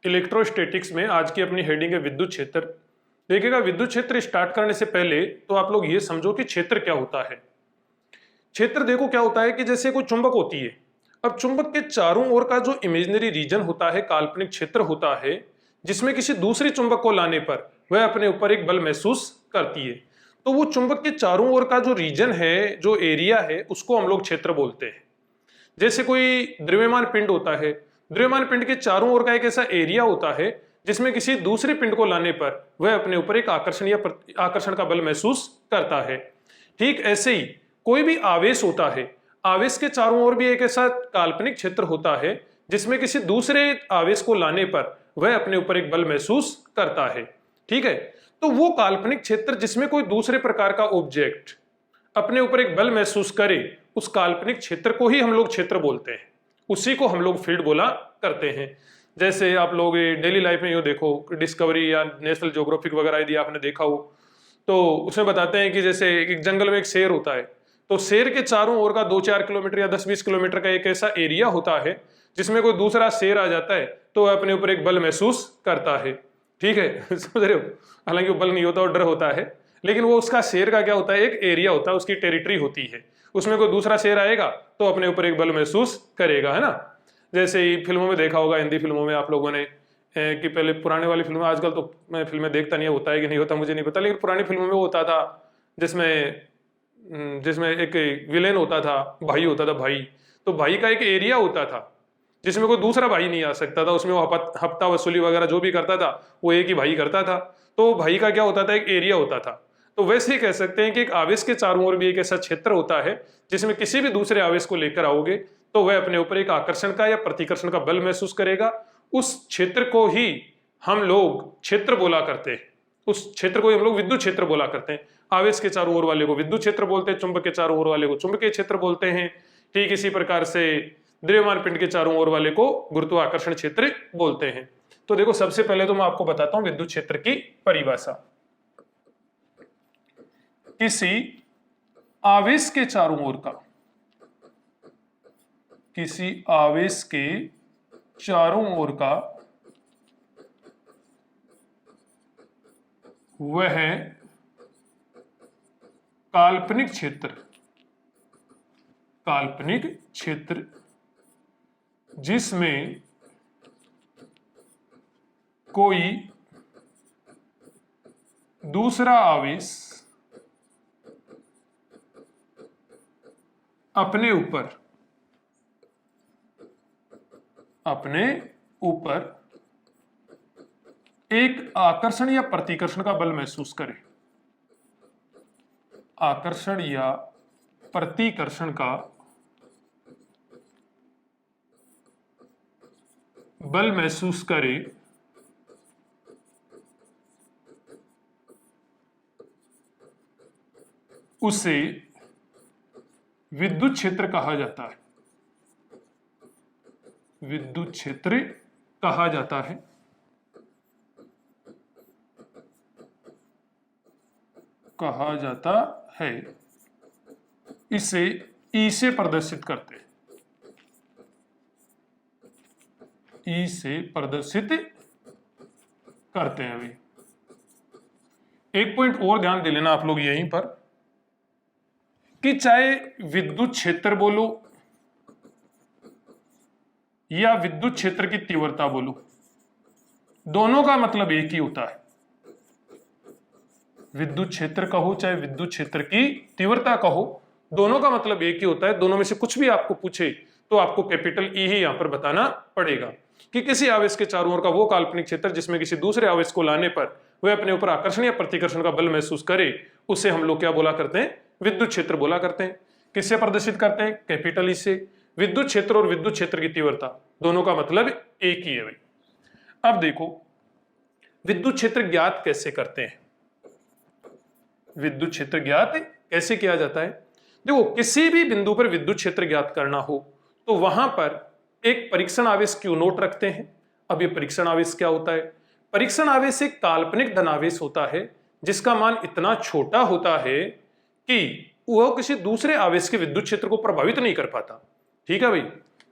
Electrostatics में आज की अपनी हेडिंग है विद्युत क्षेत्र। देखिएगा, विद्युत क्षेत्र स्टार्ट करने से पहले तो आप लोग ये समझो कि क्षेत्र क्या होता है। क्षेत्र देखो क्या होता है कि जैसे कोई चुंबक होती है, अब चुंबक के चारों ओर का जो इमेजिनरी रीजन होता है, काल्पनिक क्षेत्र होता है, जिसमें किसी दूसरे चुंबक को लाने पर वह अपने ऊपर एक बल महसूस करती है। तो वो चुंबक के चारों ओर का जो रीजन है, जो एरिया है, उसको हम लोग क्षेत्र बोलते हैं। जैसे कोई द्रव्यमान पिंड होता है, द्रव्यमान पिंड के चारों ओर का एक ऐसा एरिया होता है जिसमें किसी दूसरे पिंड को लाने पर वह अपने ऊपर एक आकर्षण या आकर्षण का बल महसूस करता है। ठीक ऐसे ही कोई भी आवेश होता है, आवेश के चारों ओर भी एक ऐसा काल्पनिक क्षेत्र होता है जिसमें किसी दूसरे आवेश को लाने पर वह अपने ऊपर एक बल महसूस करता है। ठीक है, तो वो काल्पनिक क्षेत्र जिसमें कोई दूसरे प्रकार का ऑब्जेक्ट अपने ऊपर एक बल महसूस करे, उस काल्पनिक क्षेत्र को ही हम लोग क्षेत्र बोलते हैं, उसी को हम लोग फील्ड बोला करते हैं। जैसे आप लोग डेली लाइफ में यूँ देखो, डिस्कवरी या नेशनल ज्योग्राफिक वगैरह यदि आपने देखा हो तो उसमें बताते हैं कि जैसे एक जंगल में एक शेर होता है, तो शेर के चारों ओर का 2-4 किलोमीटर या 10-20 किलोमीटर का एक ऐसा एरिया होता है जिसमें कोई दूसरा शेर आ जाता है तो वह अपने ऊपर एक बल महसूस करता है। ठीक है, समझ रहे हो? हालांकि वो बल नहीं होता और डर होता है, लेकिन वो उसका शेर का क्या होता है, एक एरिया होता है, उसकी टेरिटरी होती है, उसमें कोई दूसरा शेर आएगा तो अपने ऊपर एक बल महसूस करेगा, है ना। जैसे ही फिल्मों में देखा होगा, हिंदी फिल्मों में आप लोगों ने कि पहले पुराने वाली फिल्में, आजकल तो मैं फिल्में देखता नहीं, होता है कि नहीं होता मुझे नहीं पता, लेकिन पुरानी फिल्मों में वो होता था जिसमें एक विलेन होता था, भाई होता था भाई, तो भाई का एक एरिया होता था जिसमें कोई दूसरा भाई नहीं आ सकता था, उसमें वो हफ्ता वसूली वगैरह जो भी करता था वो एक ही भाई करता था, तो भाई का क्या होता था, एक एरिया होता था। तो वैसे ही कह सकते हैं कि एक आवेश के चारों ओर भी एक ऐसा क्षेत्र होता है जिसमें किसी भी दूसरे आवेश को लेकर आओगे तो वह अपने ऊपर एक आकर्षण का या प्रतिकर्षण का बल महसूस करेगा। उस क्षेत्र को ही हम लोग क्षेत्र बोला करते हैं, उस क्षेत्र को ही हम लोग विद्युत क्षेत्र बोला करते हैं। आवेश के चारों ओर वाले को विद्युत क्षेत्र बोलते हैं, चुंबक के चारों ओर वाले को चुंबकीय क्षेत्र बोलते हैं। ठीक इसी प्रकार से द्रव्यमान पिंड के चारों ओर वाले को गुरुत्वाकर्षण क्षेत्र बोलते हैं। तो देखो, सबसे पहले तो मैं आपको बताता हूं विद्युत क्षेत्र की परिभाषा। किसी आवेश के चारों ओर का, किसी आवेश के चारों ओर का वह काल्पनिक क्षेत्र, काल्पनिक क्षेत्र जिसमें कोई दूसरा आवेश अपने ऊपर एक आकर्षण या प्रतिकर्षण का बल महसूस करे, आकर्षण या प्रतिकर्षण का बल महसूस करे, उसे विद्युत क्षेत्र कहा जाता है, विद्युत क्षेत्र कहा जाता है। कहा जाता है इसे ई से प्रदर्शित करते हैं, ई से प्रदर्शित करते हैं। अभी एक पॉइंट और ध्यान दे लेना आप लोग यहीं पर कि चाहे विद्युत क्षेत्र बोलो या विद्युत क्षेत्र की तीव्रता बोलो, दोनों का मतलब एक ही होता है। विद्युत क्षेत्र कहो चाहे विद्युत क्षेत्र की तीव्रता कहो, दोनों का मतलब एक ही होता है। दोनों में से कुछ भी आपको पूछे तो आपको कैपिटल ई ही यहां पर बताना पड़ेगा कि किसी आवेश के चारों ओर का वो काल्पनिक क्षेत्र जिसमें किसी दूसरे आवेश को लाने पर वह अपने ऊपर आकर्षण या प्रतिकर्षण का बल महसूस करे, उसे हम लोग क्या बोला करते हैं, विद्युत क्षेत्र बोला करते हैं। किससे प्रदर्शित करते हैं, कैपिटल ई से। विद्युत क्षेत्र और विद्युत क्षेत्र की तीव्रता दोनों का मतलब एक ही है भाई। अब देखो, विद्युत क्षेत्र ज्ञात कैसे करते हैं, विद्युत क्षेत्र ज्ञात कैसे किया जाता है। देखो, किसी भी बिंदु पर विद्युत क्षेत्र ज्ञात करना हो तो वहां पर एक परीक्षण आवेश Q नोट रखते हैं। अब ये परीक्षण आवेश क्या होता है, परीक्षण आवेश एक काल्पनिक धनावेश होता है जिसका मान इतना छोटा होता है कि वह किसी दूसरे आवेश के विद्युत क्षेत्र को प्रभावित नहीं कर पाता। ठीक है भाई,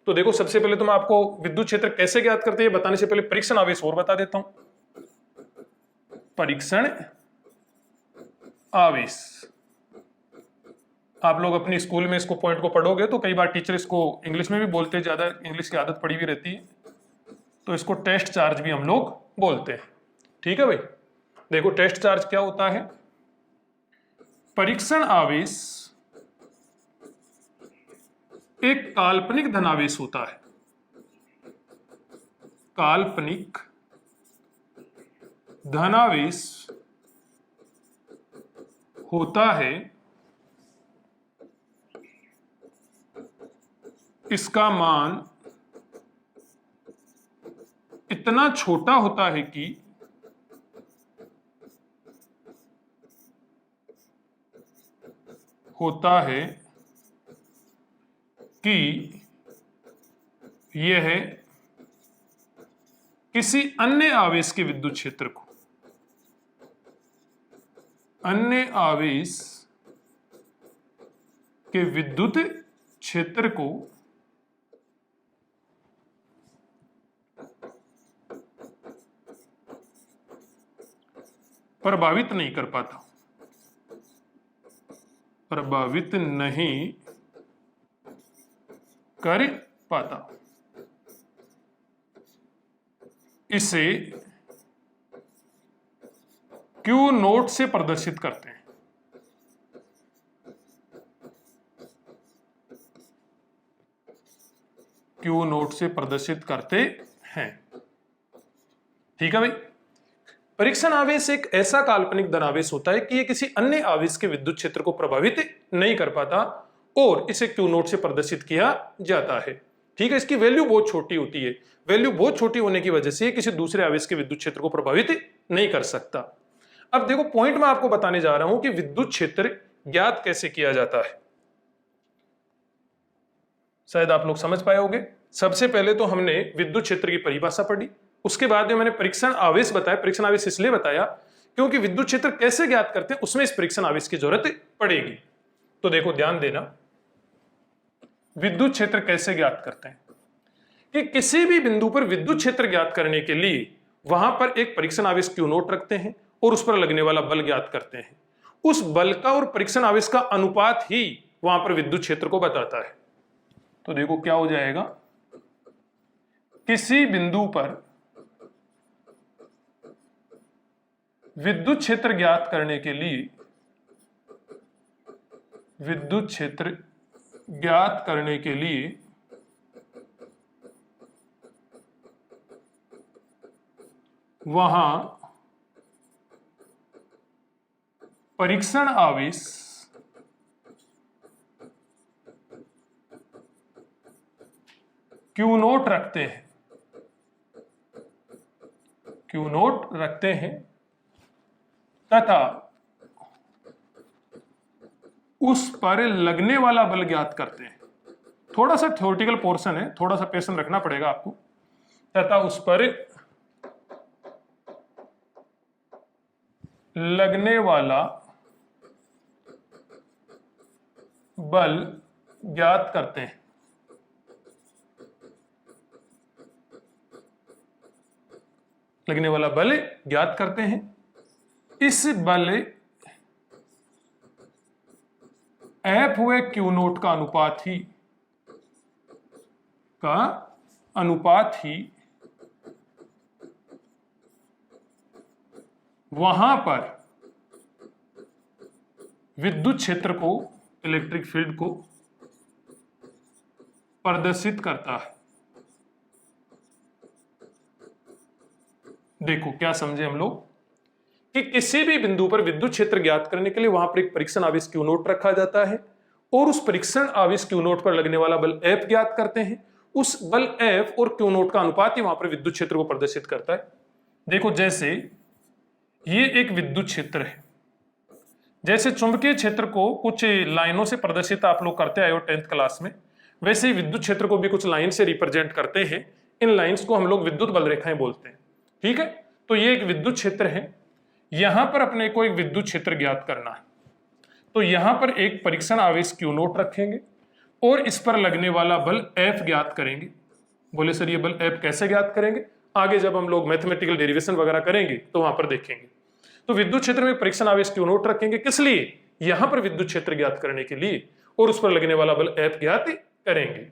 तो देखो सबसे पहले तो मैं आपको विद्युत क्षेत्र कैसे ज्ञात करते हैं बताने से पहले परीक्षण आवेश और बता देता हूं। परीक्षण आवेश, आप लोग अपनी स्कूल में इसको पॉइंट को पढ़ोगे तो कई बार टीचर इसको इंग्लिश में भी बोलते हैं, ज्यादा इंग्लिश की आदत पड़ी हुई रहती है, तो इसको टेस्ट चार्ज भी हम लोग बोलते हैं। ठीक है भाई, देखो टेस्ट चार्ज क्या होता है। परीक्षण आवेश एक काल्पनिक धनावेश होता है। काल्पनिक धनावेश होता है, इसका मान इतना छोटा होता है कि यह किसी अन्य आवेश के विद्युत क्षेत्र को प्रभावित नहीं कर पाता, प्रभावित नहीं कर पाता। इसे Q नोट से प्रदर्शित करते हैं। Q नोट से प्रदर्शित करते हैं। ठीक है भाई, परीक्षण आवेश एक ऐसा काल्पनिक धनावेश होता है कि यह किसी अन्य आवेश के विद्युत क्षेत्र को प्रभावित नहीं कर पाता और इसे Q नोट से प्रदर्शित किया जाता है। ठीक है, इसकी वैल्यू बहुत छोटी होती है। वैल्यू बहुत छोटी होने की वजह से किसी दूसरे आवेश के विद्युत क्षेत्र को प्रभावित नहीं कर सकता। अब देखो पॉइंट मैं आपको बताने जा रहा हूं कि विद्युत क्षेत्र ज्ञात कैसे किया जाता है। शायद आप लोग समझ पाए होंगे। सबसे पहले तो हमने विद्युत क्षेत्र की परिभाषा पढ़ी, उसके बाद में मैंने परीक्षण आवेश बताया। परीक्षण आवेश इसलिए बताया क्योंकि विद्युत क्षेत्र कैसे ज्ञात करते हैं उसमें इस परीक्षण आवेश की जरूरत पड़ेगी। तो देखो ध्यान देना, विद्युत क्षेत्र कैसे ज्ञात करते हैं कि किसी भी बिंदु पर विद्युत क्षेत्र ज्ञात करने के लिए वहां पर एक परीक्षण आवेश Q नोट रखते हैं और उस पर लगने वाला बल ज्ञात करते हैं। उस बल का और परीक्षण आवेश का अनुपात ही वहां पर विद्युत क्षेत्र को बताता है। तो देखो क्या हो जाएगा, किसी बिंदु पर विद्युत क्षेत्र ज्ञात करने के लिए विद्युत क्षेत्र ज्ञात करने के लिए वहां परीक्षण आवेश Q नोट रखते हैं, Q नोट रखते हैं तथा उस पर लगने वाला बल ज्ञात करते हैं। थोड़ा सा थ्योरेटिकल पोर्शन है, थोड़ा सा पेशेंस रखना पड़ेगा आपको। तथा उस पर लगने वाला बल ज्ञात करते हैं। लगने वाला बल ज्ञात करते हैं। इस बल F हुए Q नोट का अनुपात ही वहां पर विद्युत क्षेत्र को, इलेक्ट्रिक फील्ड को प्रदर्शित करता है। देखो क्या समझे हम लोग कि किसी भी बिंदु पर विद्युत क्षेत्र ज्ञात करने के लिए वहां पर एक परीक्षण आवेश Q नोट रखा जाता है और उस परीक्षण आवेश Q नोट पर लगने वाला बल F ज्ञात करते हैं। उस बल F और Q नोट का अनुपात ही वहां पर विद्युत क्षेत्र को प्रदर्शित करता है। देखो जैसे ये एक विद्युत क्षेत्र है, जैसे चुंबकीय क्षेत्र को कुछ लाइनों से प्रदर्शित आप लोग करते आए हो 10th क्लास में, वैसे ही विद्युत क्षेत्र को भी कुछ लाइन से रिप्रेजेंट करते हैं। इन लाइंस को हम लोग विद्युत बल रेखाएं बोलते हैं। ठीक है, तो ये एक विद्युत क्षेत्र है। यहां पर अपने को एक विद्युत क्षेत्र ज्ञात करना है, तो यहां पर एक परीक्षण आवेश Q नोट रखेंगे और इस पर लगने वाला बल F ज्ञात करेंगे। बोले सर ये बल F कैसे ज्ञात करेंगे? आगे जब हम लोग मैथमेटिकल डेरिवेशन वगैरह करेंगे तो वहां पर देखेंगे। तो विद्युत क्षेत्र में परीक्षण आवेश Q नोट रखेंगे, किस लिए? यहां पर विद्युत क्षेत्र ज्ञात करने के लिए, और उस पर लगने वाला बल F ज्ञात करेंगे।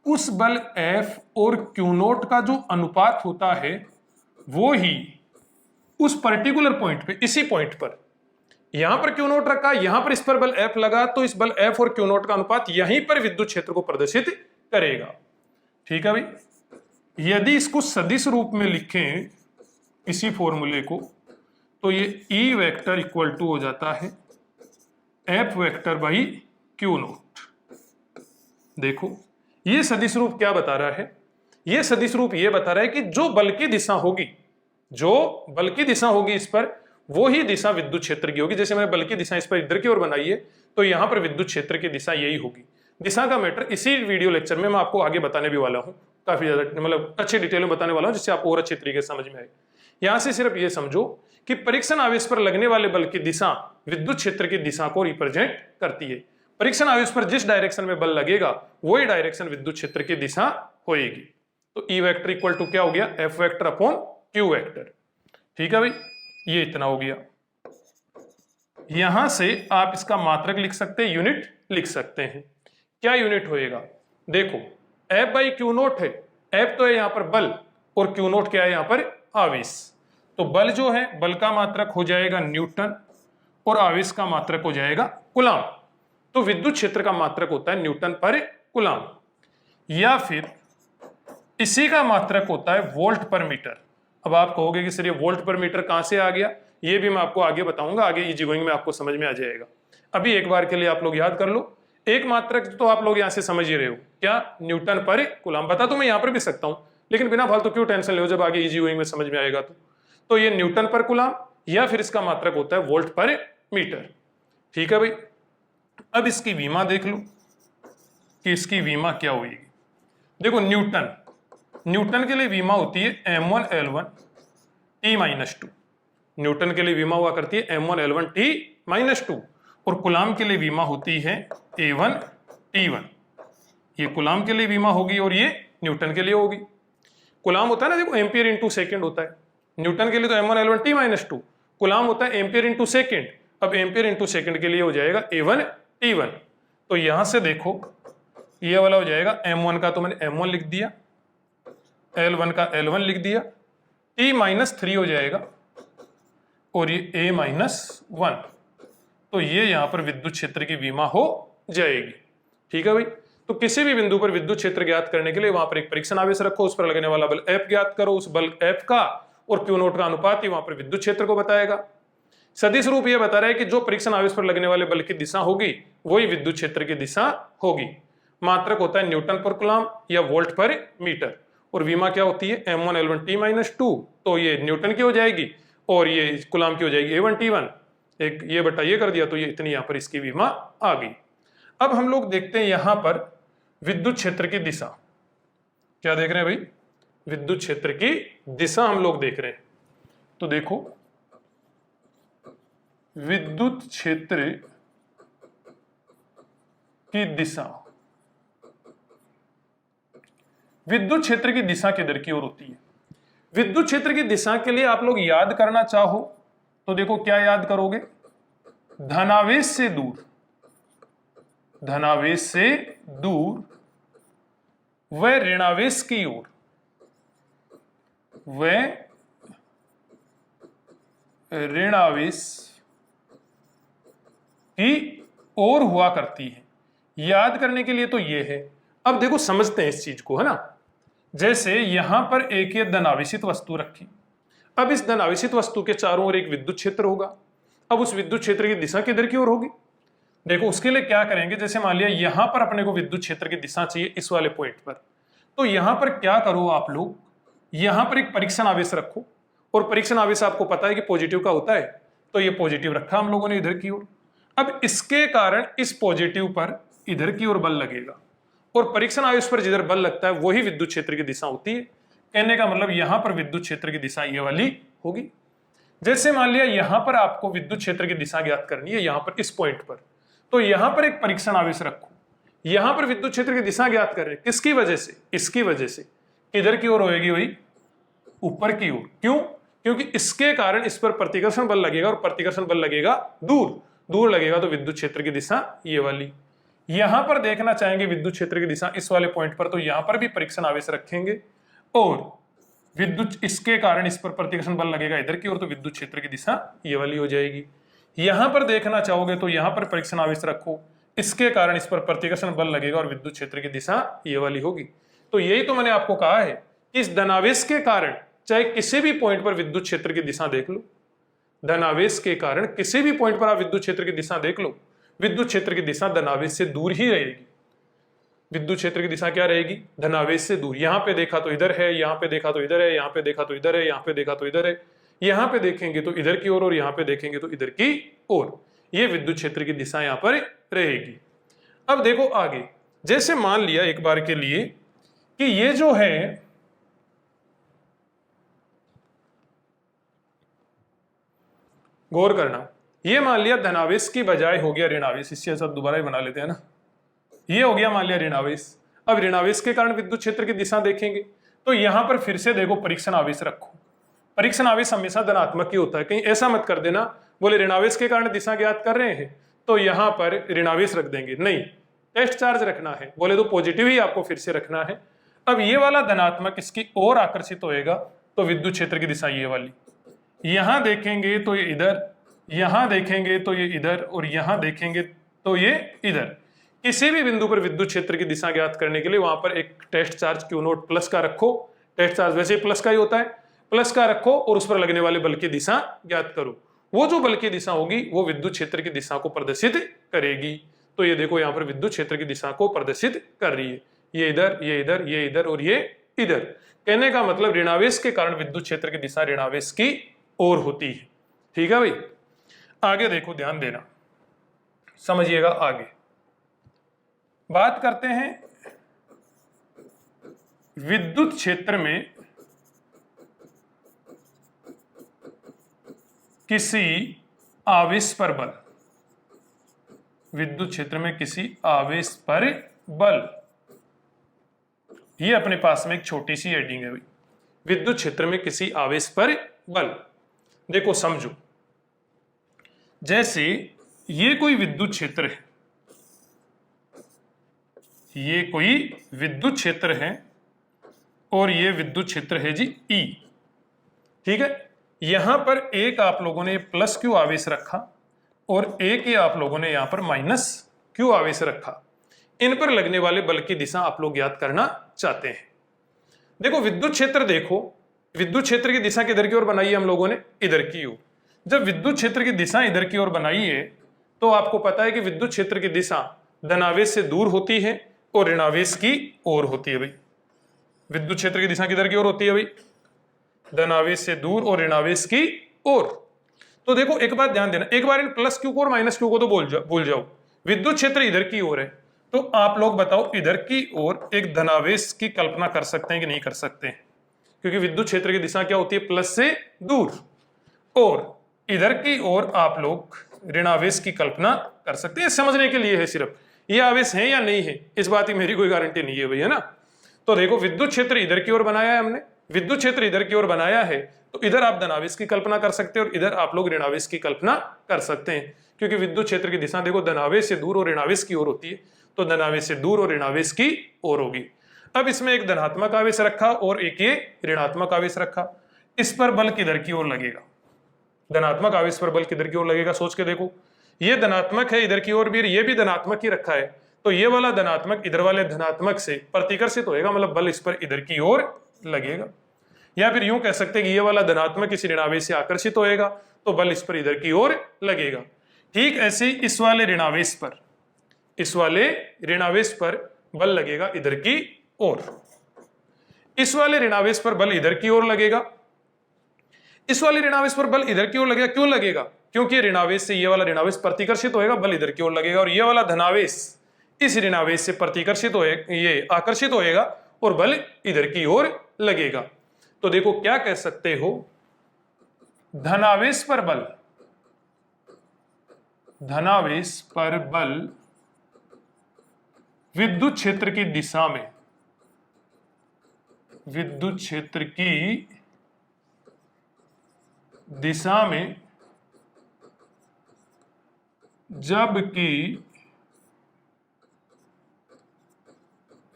उस बल F और Q नोट का जो अनुपात होता है वो ही उस पर्टिकुलर पॉइंट पे, इसी पॉइंट पर, यहां पर Q नोट रखा, यहां पर इस पर बल F लगा, तो इस बल F और Q नोट का अनुपात यहीं पर विद्युत क्षेत्र को प्रदर्शित करेगा। ठीक है भाई। यदि इसको सदिश रूप में लिखें इसी फॉर्मूले को, तो ये E वेक्टर इक्वल टू हो जाता है F vector by Q note. देखो ये सदिश रूप क्या बता रहा है? ये सदिश रूप ये बता रहा है कि जो बल की दिशा होगी, जो बल की दिशा होगी इस पर, वो ही दिशा विद्युत क्षेत्र की होगी। जैसे मैंने बल की दिशा इस पर इधर की ओर बनाई है, तो यहां पर विद्युत क्षेत्र की दिशा यही होगी। दिशा का मैटर इसी वीडियो लेक्चर में मैं आपको आगे बताने भी वाला हूं, काफी ज्यादा मतलब अच्छे डिटेल में बताने वाला हूं, जिससे आपको और अच्छे तरीके से समझ में आए। यहां से सिर्फ ये समझो कि परीक्षण आवेश पर लगने वाले बल की दिशा विद्युत क्षेत्र की दिशा को रिप्रेजेंट करती है। परीक्षण आवेश पर जिस डायरेक्शन में बल लगेगा वही डायरेक्शन विद्युत क्षेत्र की दिशा होएगी। तो E वेक्टर इक्वल टू क्या हो गया? F vector upon Q vector. ठीक है भाई, ये इतना हो गया। यहां से आप इसका मात्रक लिख सकते हैं, यूनिट लिख सकते हैं। क्या यूनिट होएगा? देखो F बाई Q नोट है, F तो है यहां पर बल, और Q नोट क्या है यहां पर? आवेश। तो बल जो है, बल का मात्रक हो जाएगा न्यूटन, और आवेश का मात्रक हो जाएगा कूलाम। तो विद्युत क्षेत्र का मात्रक होता है न्यूटन पर कूलाम, या फिर इसी का मात्रक होता है वोल्ट पर मीटर। अब आप कहोगे कि सर ये वोल्ट पर मीटर कहां से आ गया? ये भी मैं आपको आगे बताऊंगा, आगे इजी गोइंग में आपको समझ में आ जाएगा। अभी एक बार के लिए आप लोग याद कर लो, एक मात्रक तो आप लोग यहां से समझ ही रहे हो, क्या? न्यूटन पर कूलाम। बता तो मैं यहां पर भी सकता हूं, लेकिन बिना फालतू क्यों टेंशन ले, जब आगे इजी गोइंग में समझ में आएगा तो ये न्यूटन पर कूलाम, या फिर इसका मात्रक होता है वोल्ट पर मीटर। ठीक है भाई। अब इसकी विमा देख लो कि इसकी विमा क्या होगी। देखो न्यूटन के लिए विमा होती है m1L1 T-2। न्यूटन के लिए विमा हुआ करती है m1L1 T-2, और कूलाम के लिए विमा होती है A1 T1। ये कूलाम के लिए विमा होगी और ये न्यूटन के लिए होगी। कूलाम होता है ना, देखो एम्पियर इंटू सेकेंड होता है। न्यूटन के लिए तो m1L1 T-2, कूलाम होता है एम्पियर इंटू सेकेंड। अब एम्पियर इंटू सेकेंड के लिए हो जाएगा A1 T1। तो यहां से देखो ये वाला हो जाएगा m1 का तो मैंने m1 लिख दिया, L1 का L1 लिख दिया, T-3 हो जाएगा, और ये A-1। तो ये यहां पर विद्युत क्षेत्र की विमा हो जाएगी। ठीक है भाई। तो किसी भी बिंदु पर विद्युत क्षेत्र ज्ञात करने के लिए वहां पर एक परीक्षण आवेश रखो, उस पर लगने वाला बल F ज्ञात करो, उस बल F का और Q नोट का अनुपात ही वहां पर विद्युत क्षेत्र को बताएगा। सदिश रूप यह बता रहा है कि जो परीक्षण आवेश पर लगने वाले बल की दिशा होगी वही विद्युत क्षेत्र की दिशा होगी। मात्रक होता है न्यूटन पर कूलाम या वोल्ट पर मीटर, और विमा क्या होती है? m1L1 T-2। तो ये न्यूटन की हो जाएगी और ये कूलाम की हो जाएगी A1 T1। एक ये बटा ये कर दिया, तो ये इतनी यहां पर इसकी विमा आ गई। अब हम लोग देखते हैं यहां पर विद्युत क्षेत्र की दिशा। क्या देख रहे हैं भाई? विद्युत क्षेत्र की दिशा हम लोग देख रहे हैं। तो देखो विद्युत क्षेत्र की दिशा, विद्युत क्षेत्र की दिशा किधर की ओर होती है? विद्युत क्षेत्र की दिशा के लिए आप लोग याद करना चाहो तो देखो क्या याद करोगे? धनावेश से दूर, धनावेश से दूर व ऋणावेश की ओर, व ऋणावेश की ओर हुआ करती है। याद करने के लिए तो ये है। अब देखो समझते हैं इस चीज को, है ना। जैसे यहां पर एक ये धनावेशित वस्तु रखी, अब इस धनावेशित वस्तु के चारों ओर एक विद्युत क्षेत्र होगा। अब उस विद्युत क्षेत्र की दिशा किधर की ओर होगी? देखो उसके लिए क्या करेंगे, जैसे मान लिया यहां पर अपने को विद्युत क्षेत्र की दिशा चाहिए इस वाले पॉइंट पर, तो यहां पर क्या करो आप लोग, यहां पर एक परीक्षण आवेश रखो, और परीक्षण आवेश आपको पता है कि पॉजिटिव का होता है, तो ये पॉजिटिव रखा हम लोगों ने इधर की ओर। अब इसके कारण इस पॉजिटिव पर इधर की ओर बल लगेगा, और परीक्षण आवेश पर जिधर बल लगता है वही विद्युत क्षेत्र की दिशा होती है। कहने का मतलब यहां पर विद्युत क्षेत्र की दिशा ये वाली होगी। जैसे मान लिया यहां पर आपको विद्युत क्षेत्र की दिशा ज्ञात करनी है, यहां पर इस पॉइंट पर, तो यहां पर एक परीक्षण आवेश रखो, यहां पर विद्युत क्षेत्र की दिशा ज्ञात कर रहे हैं, किसकी वजह से? इसकी वजह से। किधर की ओर होएगी भाई? ऊपर की ओर। क्यों? क्योंकि इसके कारण इस पर प्रतिकर्षण बल लगेगा, और प्रतिकर्षण बल लगेगा दूर, दूर लगेगा तो विद्युत क्षेत्र की दिशा ये वाली। यहां पर देखना चाहेंगे विद्युत क्षेत्र की दिशा इस वाले पॉइंट पर, तो यहां पर भी परीक्षण आवेश रखेंगे, और विद्युत इसके कारण इस पर प्रतिकर्षण बल लगेगा इधर की ओर, तो विद्युत क्षेत्र की दिशा ये वाली हो जाएगी। यहां पर देखना चाहोगे तो यहां पर परीक्षण आवेश रखो, इसके कारण इस पर प्रतिकर्षण बल लगेगा और विद्युत क्षेत्र की दिशा ये वाली होगी। तो यही तो मैंने आपको कहा है कि इस धनावेश के कारण चाहे किसी भी पॉइंट पर विद्युत क्षेत्र की दिशा देख लो, धनावेश के कारण किसी भी पॉइंट पर आप विद्युत क्षेत्र की दिशा देख लो, विद्युत क्षेत्र की दिशा धनावेश से दूर ही रहेगी। विद्युत क्षेत्र की दिशा क्या रहेगी? धनावेश से दूर। यहां पे देखा तो इधर है, यहां पे देखा तो इधर है, यहां पे देखा तो इधर है, यहां पे देखा तो इधर है, यहां पे देखेंगे तो इधर की ओर, और यहां पे देखेंगे तो इधर की ओर। ये विद्युत क्षेत्र की दिशा यहां पर रहेगी। अब देखो आगे, जैसे मान लिया एक बार के लिए कि ये जो है गौर करना, ये मान लिया धनावेश की बजाय हो गया ऋणावेश, इससे सब दोबारा ही बना लेते हैं ना, ये हो गया मान लिया ऋणावेश। अब ऋणावेश के कारण विद्युत क्षेत्र की दिशा देखेंगे तो यहां पर फिर से देखो परीक्षण आवेश रखो। परीक्षण आवेश हमेशा धनात्मक ही होता है, कहीं ऐसा मत कर देना बोले ऋणावेश के कारण दिशा ज्ञात कर रहे हैं तो यहां पर ऋणावेश रख देंगे, नहीं, टेस्ट चार्ज रखना है, बोले तो पॉजिटिव ही आपको फिर से रखना है। अब ये वाला धनात्मक इसकी ओर आकर्षित होएगा तो विद्युत क्षेत्र की दिशा ये वाली, यहां देखेंगे तो ये इधर, यहां देखेंगे तो ये इधर, और यहां देखेंगे तो ये इधर। किसी भी बिंदु पर विद्युत क्षेत्र की दिशा ज्ञात करने के लिए वहां पर एक test charge Q naught plus का रखो, टेस्ट चार्ज वैसे ही प्लस का ही होता है, प्लस का रखो और उस पर लगने वाले बल की दिशा ज्ञात करो। वो जो बल की दिशा होगी वो विद्युत क्षेत्र की दिशा को प्रदर्शित करेगी। तो ये देखो यहां पर विद्युत क्षेत्र की दिशा को प्रदर्शित कर रही है, ये इधर, ये इधर, ये इधर और ये इधर। कहने का मतलब ऋणावेश के कारण विद्युत क्षेत्र की दिशा ऋणावेश की ओर होती है। ठीक है भाई, आगे देखो, ध्यान देना, समझिएगा। आगे बात करते हैं विद्युत क्षेत्र में किसी आवेश पर बल, विद्युत क्षेत्र में किसी आवेश पर बल, ये अपने पास में एक छोटी सी हेडिंग है भाई, विद्युत क्षेत्र में किसी आवेश पर बल। देखो समझो, जैसे ये कोई विद्युत क्षेत्र है, ये कोई विद्युत क्षेत्र है और ये विद्युत क्षेत्र है जी ई। ठीक है, यहां पर एक आप लोगों ने प्लस क्यू आवेश रखा और एक ही आप लोगों ने यहां पर माइनस क्यू आवेश रखा। इन पर लगने वाले बल की दिशा आप लोग ज्ञात करना चाहते हैं। देखो विद्युत क्षेत्र, देखो विद्युत क्षेत्र की दिशा किधर की ओर बनाई है हम लोगों ने? इधर की ओर। जब विद्युत क्षेत्र की दिशा इधर की ओर बनाई है तो आपको पता है कि विद्युत क्षेत्र की दिशा धनावेश से दूर होती है और ऋणावेश की ओर होती है भाई। विद्युत क्षेत्र की दिशा किधर की ओर होती है भाई? धनावेश से दूर और ऋणावेश की ओर। तो देखो एक बात ध्यान देना, एक बार इन प्लस क्यू को और माइनस क्यू को तो भूल जाओ। विद्युत क्षेत्र इधर की ओर है तो आप लोग बताओ इधर की ओर एक धनावेश की कल्पना कर सकते हैं कि नहीं कर सकते हैं? क्योंकि विद्युत क्षेत्र की दिशा क्या होती है? प्लस से दूर। और इधर की ओर आप लोग ऋणावेश की कल्पना कर सकते हैं। समझने के लिए है सिर्फ, ये आवेश है या नहीं है इस बात की मेरी कोई गारंटी नहीं है भाई, है ना। तो देखो विद्युत क्षेत्र इधर की ओर बनाया है हमने, विद्युत क्षेत्र इधर की ओर बनाया है तो इधर आप धनावेश की कल्पना कर सकते हैं और इधर आप लोग ऋणावेश की कल्पना कर सकते हैं। क्योंकि विद्युत क्षेत्र की दिशा देखो धनावेश से दूर और ऋणावेश की ओर होती है, तो धनावेश से दूर और ऋणावेश की ओर होगी। अब इसमें एक धनात्मक आवेश रखा और एक ये ऋणात्मक आवेश रखा, इस पर बल किधर की ओर लगेगा? धनात्मक आवेश पर बल किधर की ओर लगेगा? सोच के देखो, ये धनात्मक है इधर की ओर भी, ये भी धनात्मक ही रखा है, तो ये वाला धनात्मक इधर वाले धनात्मक से प्रतिकर्षित होएगा, मतलब बल इस पर इधर की ओर लगेगा। या फिर यूं कह सकते हैं कि ये वाला धनात्मक इस ऋणावेश से आकर्षित होएगा तो बल इस पर इधर की ओर लगेगा। ठीक ऐसे इस वाले ऋणावेश पर, इस वाले ऋणावेश पर बल लगेगा इधर की ओर, इस वाले ऋणावेश पर बल इधर की ओर लगेगा, इस वाले ऋणावेश पर बल इधर की ओर लगेगा। क्यों लगेगा? क्योंकि ऋणावेश से ये वाला ऋणावेश प्रतिकर्षित होएगा, बल इधर की ओर लगेगा, और ये वाला धनावेश इस ऋणावेश से प्रतिकर्षित होएगा, ये आकर्षित होएगा और बल इधर की ओर लगेगा। तो देखो क्या कह सकते हो, धनावेश पर बल, धनावेश पर बल विद्युत क्षेत्र की दिशा में, विद्युत क्षेत्र की दिशा में जबकि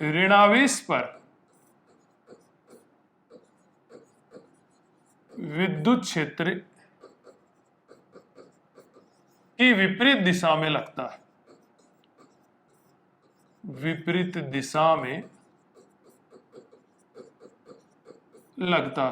ऋणावेश पर विद्युत क्षेत्र की विपरीत दिशा में लगता है, विपरीत दिशा में लगता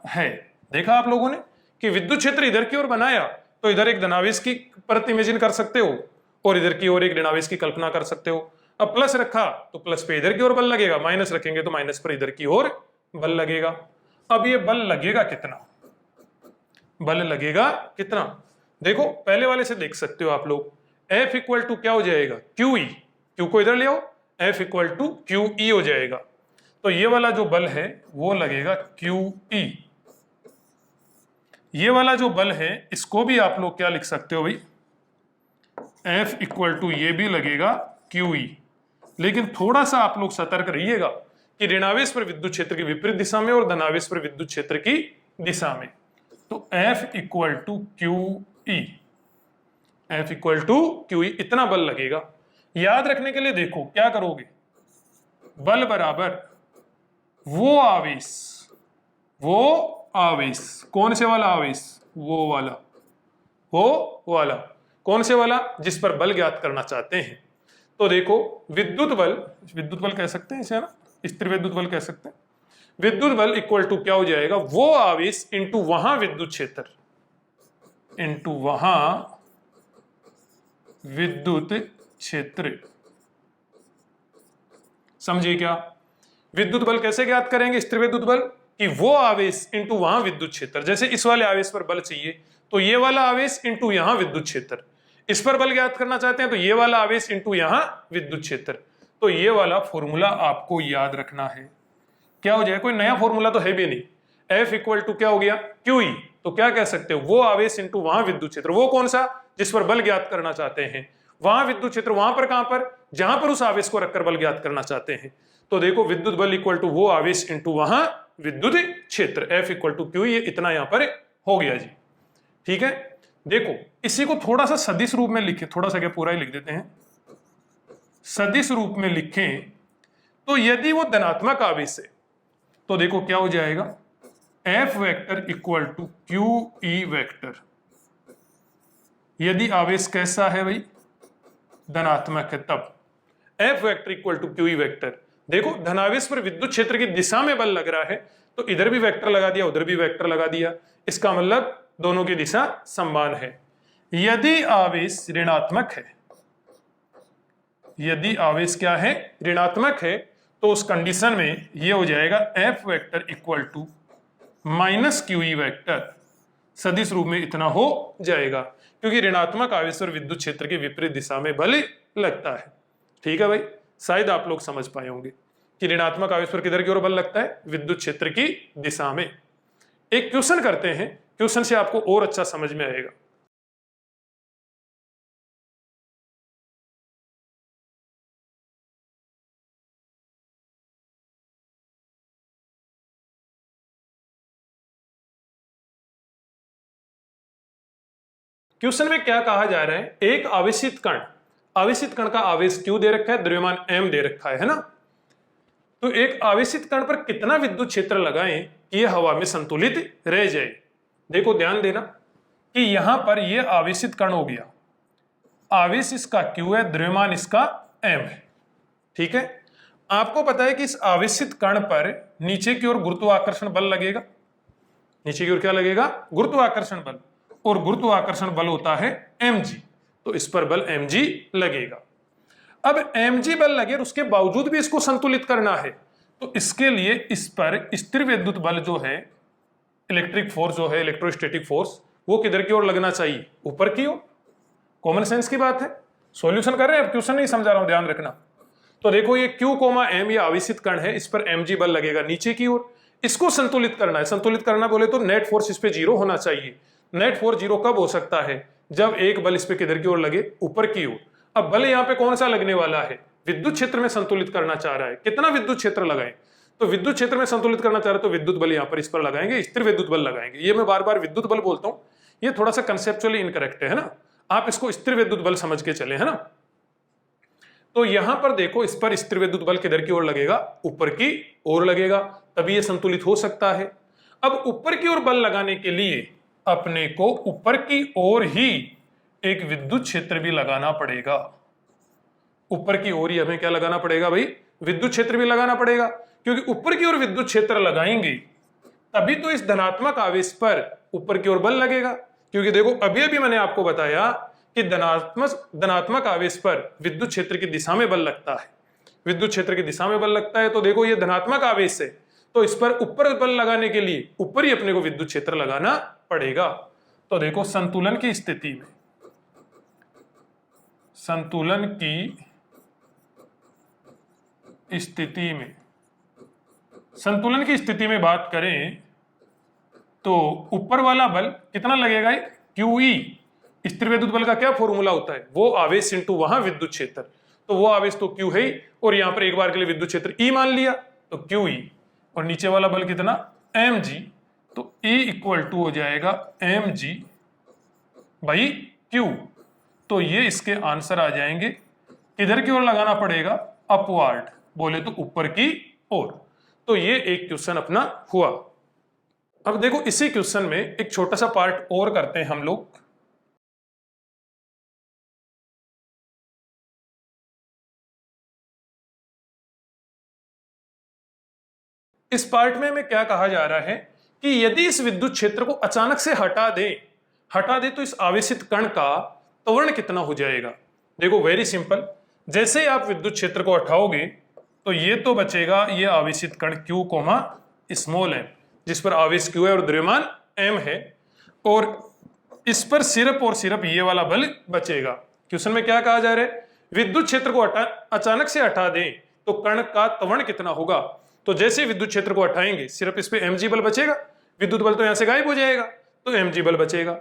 है, देखा आप लोगों ने कि विद्युत क्षेत्र इधर की ओर बनाया तो इधर एक धनावेश की परत इमेजिन कर सकते हो और इधर की ओर एक ऋणावेश की कल्पना कर सकते हो। अब प्लस रखा तो प्लस पे इधर की ओर बल लगेगा, माइनस रखेंगे तो माइनस पर इधर की ओर बल लगेगा। अब ये बल लगेगा कितना, बल लगेगा कितना, देखो पहले वाले से देख सकते हो आप लोग। F इक्वल टू क्या हो जाएगा, QE, Q को इधर ले आओ, F इक्वल टू QE हो जाएगा। तो ये वाला जो बल है वो लगेगा QE। ये वाला जो बल है इसको भी आप लोग क्या लिख सकते हो भाई, F इक्वल टू ये भी लगेगा QE। लेकिन थोड़ा सा आप लोग सतर्क रहिएगा कि ऋणावेश पर विद्युत क्षेत्र की विपरीत दिशा में और धनावेश पर विद्युत क्षेत्र की दिशा में। तो F equal to QE, F equal to QE इतना बल लगेगा। याद रखने के लिए देखो क्या करोगे, बल बराबर वो आवेश, कौन से वाला आवेश, वो वाला कौन से वाला, जिस पर बल ज्ञात करना चाहते हैं। तो देखो विद्युत बल कह सकते हैं इसे, है ना, स्थिर विद्युत बल कह सकते हैं। विद्युत बल इक्वल टू क्या हो जाएगा, वो आवेश इंटू वहां विद्युत क्षेत्र, इंटू वहां विद्युत क्षेत्र। समझिए क्या, विद्युत बल कैसे ज्ञात करेंगे, स्थिर विद्युत बल कि वो आवेश इंटू वहां विद्युत क्षेत्र। जैसे इस वाले आवेश पर बल चाहिए तो ये वाला आवेश इंटू यहां विद्युत क्षेत्र। इस पर बल ज्ञात करना चाहते हैं तो ये वाला आवेश इंटू यहां विद्युत क्षेत्र। तो ये वाला फॉर्मूला आपको याद रखना है। क्या हो जाएगा, कोई नया फॉर्मूला तो है भी नहीं। F इक्वल टू क्या हो गया, QE। तो क्या कह सकते हो, वो आवेश इंटू वहां विद्युत क्षेत्र। वो कौन सा, जिस पर बल ज्ञात करना चाहते हैं। वहां विद्युत क्षेत्र वहां पर, कहां पर, जहां पर उस आवेश को रखकर बल ज्ञात करना चाहते हैं। तो देखो विद्युत बल इक्वल टू वो आवेश इंटू वहां विद्युत क्षेत्र, F इक्वल टू QE। ये इतना यहां पर हो गया जी, ठीक है। देखो इसी को थोड़ा सा सदिश रूप में लिखे, थोड़ा सा क्या पूरा ही लिख देते हैं, सदिश रूप में लिखें तो यदि वो धनात्मक आवेश है तो देखो क्या हो जाएगा, F vector equal to QE vector. यदि आवेश कैसा है भाई, धनात्मक है, तब F vector equal to QE vector. देखो धनावेश पर विद्युत क्षेत्र की दिशा में बल लग रहा है तो इधर भी वेक्टर लगा दिया, उधर भी वेक्टर लगा दिया। इसका मतलब दोनों की दिशा समान है। यदि आवेश ऋणात्मक है, यदि आवेश क्या है, ऋणात्मक है, तो उस कंडीशन में ये हो जाएगा F vector equal to minus QE vector. सदिश रूप में इतना हो जाएगा क्योंकि ऋणात्मक आवेश और विद्युत क्षेत्र की विपरीत दिशा में बल लगता है। ठीक है भाई, शायद आप लोग समझ पाए होंगे कि ऋणात्मक आवेश पर किधर की ओर बल लगता है, विद्युत क्षेत्र की दिशा में। एक क्वेश्चन करते हैं, क्वेश्चन से आपको और अच्छा समझ में आएगा। क्वेश्चन में क्या कहा जा रहा है, एक आवेशित कण का आवेश Q दे रखा है, द्रव्यमान M दे रखा है ना। तो एक आवेशित कण पर कितना विद्युत क्षेत्र लगाएं कि यह हवा में संतुलित रह जाए। देखो ध्यान देना कि यहां पर यह आवेशित कण हो गया, आवेश इसका Q है, द्रव्यमान इसका M है, ठीक है। आपको पता है कि इस आवेशित कण पर नीचे की ओर गुरुत्वाकर्षण बल लगेगा, नीचे की ओर क्या लगेगा, गुरुत्वाकर्षण बल, और गुरुत्वाकर्षण बल होता है mg। तो इस पर बल mg लगेगा। अब mg बल लगे और उसके बावजूद भी इसको संतुलित करना है तो इसके लिए इस पर स्थिर विद्युत बल जो है, इलेक्ट्रिक फोर्स जो है, इलेक्ट्रोस्टैटिक फोर्स, वो किधर की ओर लगना चाहिए, ऊपर की ओर। कॉमन सेंस की बात है, सॉल्यूशन कर रहे हैं, अब क्वेश्चन नहीं समझा रहा हूं, ध्यान रखना। तो देखो ये Q, M ये आवेशित कण है, इस पर mg बल लगेगा नीचे की ओर। इसको संतुलित करना है, संतुलित करना बोले तो नेट फोर्स इस पे 0 होना चाहिए। नेट फोर्स जीरो कब हो सकता है? जब एक बल इस पे किधर की ओर लगे? ऊपर की ओर। अब बल यहाँ पे कौन सा लगने वाला है? विद्युत क्षेत्र में संतुलित करना चाह रहा है। कितना विद्युत क्षेत्र लगाएं? तो विद्युत क्षेत्र में संतुलित करना चाह रहे तो विद्युत बल यहाँ पर इस पर लगाएंगे, स्थिर विद्युत बल लगाएंगे। ये मैं बार बार विद्युत बल बोलता हूं, ये थोड़ा सा कंसेप्चुअली इनकरेक्ट है ना, आप इसको स्थिर विद्युत बल समझ के चले, है ना। तो यहां पर देखो, इस पर स्थिर विद्युत बल किधर की ओर लगेगा? ऊपर की ओर लगेगा, तभी ये संतुलित हो सकता है। अब ऊपर की ओर बल लगाने के लिए अपने को ऊपर की ओर ही एक विद्युत क्षेत्र भी लगाना पड़ेगा। ऊपर की ओर ही हमें क्या लगाना पड़ेगा भाई? विद्युत क्षेत्र भी लगाना पड़ेगा, क्योंकि ऊपर की ओर विद्युत क्षेत्र लगाएंगे तभी तो इस धनात्मक आवेश पर ऊपर की ओर बल लगेगा। क्योंकि देखो, अभी अभी मैंने आपको बताया कि धनात्मक आवेश पर विद्युत क्षेत्र की दिशा में बल लगता है, विद्युत क्षेत्र की दिशा में बल लगता है। तो देखो, ये धनात्मक आवेश है, तो इस पर ऊपर बल लगाने के लिए ऊपर ही अपने को विद्युत क्षेत्र लगाना पड़ेगा। तो देखो, संतुलन की स्थिति में, संतुलन की स्थिति में बात करें तो ऊपर वाला बल कितना लगेगा? QE। स्थिर विद्युत बल का क्या फॉर्मूला होता है? वो आवेश इंटू वहां विद्युत क्षेत्र। तो वो आवेश तो Q है ही, और यहां पर एक बार के लिए विद्युत क्षेत्र E मान लिया, तो QE, और नीचे वाला बल कितना? mg। तो E इक्वल टू हो जाएगा mg बाई Q। तो ये इसके आंसर आ जाएंगे। किधर की ओर लगाना पड़ेगा? अपवार्ड, बोले तो ऊपर की ओर। तो ये एक क्वेश्चन अपना हुआ। अब देखो, इसी क्वेश्चन में एक छोटा सा पार्ट और करते हैं हम लोग। इस पार्ट में हमें क्या कहा जा रहा है कि यदि इस विद्युत क्षेत्र को अचानक से हटा दे तो इस आवेशित कण का त्वरण कितना हो जाएगा? देखो, वेरी सिंपल, जैसे आप विद्युत क्षेत्र को हटाओगे तो ये तो बचेगा, ये आवेशित कण Q कोमा स्मॉल m, जिस पर आवेश Q है और द्रव्यमान m है, और इस पर सिर्फ और सिर्फ ये वाला बल बचेगा। क्वेश्चन में क्या कहा जा रहा है? विद्युत क्षेत्र को अचानक से हटा दें तो कण का त्वरण कितना होगा? तो जैसे विद्युत क्षेत्र को हटाएंगे, सिर्फ इस पे mg बल बचेगा, विद्युत बल तो यहां से गायब हो जाएगा, तो mg बल बचेगा।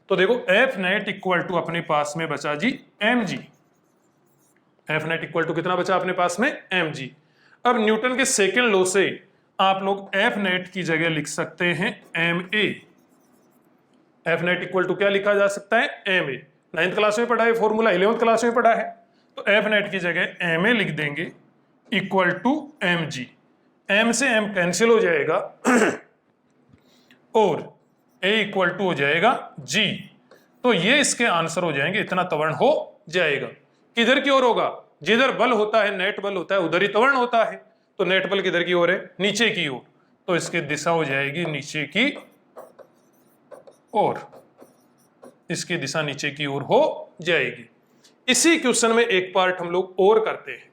तो देखो, F नेट इक्वल टू अपने पास में बचा g mg। F net equal to कितना बचा अपने पास में? mg। अब न्यूटन के सेकंड लॉ से आप लोग F नेट की जगह लिख सकते हैं ma। F net equal to क्या लिखा जा सकता है? ma। 9th क्लास में पढ़ा है फॉर्मूला, 11th क्लास में पढ़ा है। तो F नेट की जगह ma लिख देंगे इक्वल टू mg। m से m कैंसिल हो जाएगा और a इक्वल टू हो जाएगा g। तो ये इसके आंसर हो जाएंगे, इतना त्वरण हो जाएगा। किधर की ओर होगा? जिधर बल होता है, नेट बल होता है, उधर ही त्वरण होता है। तो नेट बल किधर की ओर है? नीचे की ओर। तो इसकी दिशा हो जाएगी नीचे की ओर, इसकी दिशा नीचे की ओर हो जाएगी। इसी क्वेश्चन में एक पार्ट हम लोग और करते हैं।